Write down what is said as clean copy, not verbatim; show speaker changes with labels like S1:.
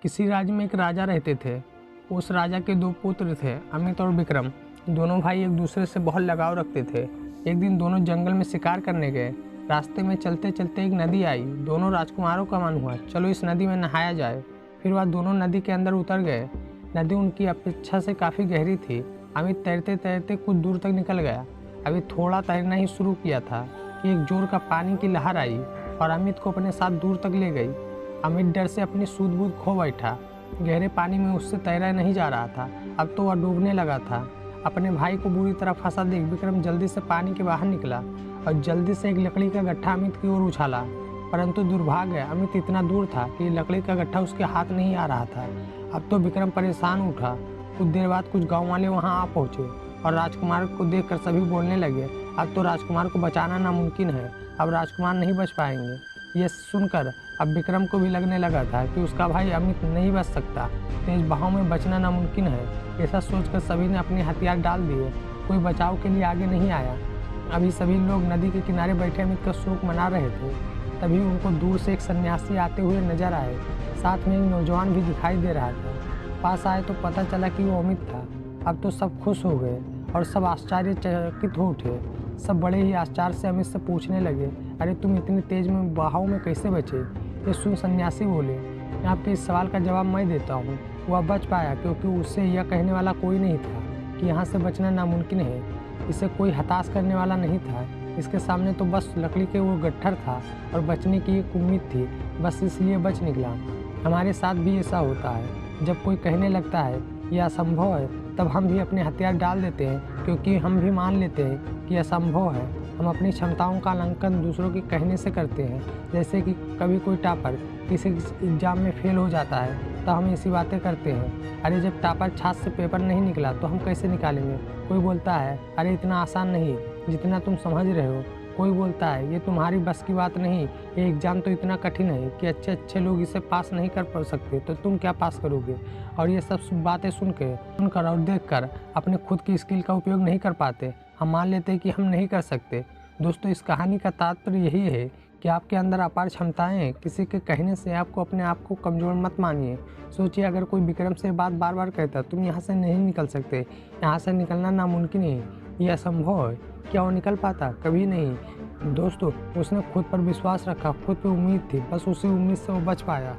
S1: किसी राज्य में एक राजा रहते थे। उस राजा के दो पुत्र थे, अमित और विक्रम। दोनों भाई एक दूसरे से बहुत लगाव रखते थे। एक दिन दोनों जंगल में शिकार करने गए। रास्ते में चलते चलते एक नदी आई। दोनों राजकुमारों का मन हुआ, चलो इस नदी में नहाया जाए। फिर वह दोनों नदी के अंदर उतर गए। नदी उनकी अपेक्षा से काफ़ी गहरी थी। अमित तैरते तैरते कुछ दूर तक निकल गया। अभी थोड़ा तैरना ही शुरू किया था कि एक जोर का पानी की लहर आई और अमित को अपने साथ दूर तक ले गई। अमित डर से अपनी सूझबूझ खो बैठा। गहरे पानी में उससे तैरा नहीं जा रहा था। अब तो वह डूबने लगा था। अपने भाई को बुरी तरह फंसा देख विक्रम जल्दी से पानी के बाहर निकला और जल्दी से एक लकड़ी का गट्ठा अमित की ओर उछाला। परंतु दुर्भाग्य, अमित इतना दूर था कि लकड़ी का गट्ठा उसके हाथ नहीं आ रहा था। अब तो विक्रम परेशान उठा। कुछ देर बाद कुछ गाँव वाले वहाँ आ पहुँचे और राजकुमार को देखकर सभी बोलने लगे, अब तो राजकुमार को बचाना नामुमकिन है, अब राजकुमार नहीं बच पाएंगे। ये सुनकर अब विक्रम को भी लगने लगा था कि उसका भाई अमित नहीं बच सकता। तेज बहाव में बचना नामुमकिन है। ऐसा सोचकर सभी ने अपने हथियार डाल दिए। कोई बचाव के लिए आगे नहीं आया। अभी सभी लोग नदी के किनारे बैठे अमित का शोक मना रहे थे। तभी उनको दूर से एक सन्यासी आते हुए नजर आए। साथ में एक नौजवान भी दिखाई दे रहा था। पास आए तो पता चला कि वो अमित था। अब तो सब खुश हो गए और सब आश्चर्यचकित हो उठे। सब बड़े ही आश्चर्य से अमित से पूछने लगे, अरे तुम इतनी तेज में बहाव में कैसे बचे? ये सुन सन्यासी बोले, आपके इस सवाल का जवाब मैं देता हूँ। वह बच पाया क्योंकि उससे यह कहने वाला कोई नहीं था कि यहाँ से बचना नामुमकिन है। इसे कोई हताश करने वाला नहीं था। इसके सामने तो बस लकड़ी के वो गट्ठर था और बचने की एक उम्मीद थी, बस इसलिए बच निकला। हमारे साथ भी ऐसा होता है। जब कोई कहने लगता है यह असंभव है, तब हम भी अपने हथियार डाल देते हैं, क्योंकि हम भी मान लेते हैं कि असंभव है। हम अपनी क्षमताओं का आकलन दूसरों के कहने से करते हैं। जैसे कि कभी कोई टॉपर किसी एग्जाम में फेल हो जाता है तो हम ऐसी बातें करते हैं, अरे जब टॉपर छाछ से पेपर नहीं निकला तो हम कैसे निकालेंगे। कोई बोलता है, अरे इतना आसान नहीं जितना तुम समझ रहे हो। कोई बोलता है, ये तुम्हारी बस की बात नहीं, ये एग्ज़ाम तो इतना कठिन है कि अच्छे अच्छे लोग इसे पास नहीं कर सकते, तो तुम क्या पास करोगे। और ये सब बातें सुनकर और देखकर अपने खुद की स्किल का उपयोग नहीं कर पाते। हम मान लेते हैं कि हम नहीं कर सकते। दोस्तों, इस कहानी का तात्पर्य यही है कि आपके अंदर अपार क्षमताएं हैं। किसी के कहने से आपको अपने आप को कमज़ोर मत मानिए। सोचिए, अगर कोई विक्रम से बात बार बार कहता, तुम यहाँ से नहीं निकल सकते, यहाँ से निकलना नामुमकिन है, ये असंभव है, क्या वो निकल पाता? कभी नहीं। दोस्तों, उसने खुद पर विश्वास रखा, खुद पे उम्मीद थी, बस उसी उम्मीद से वो बच पाया।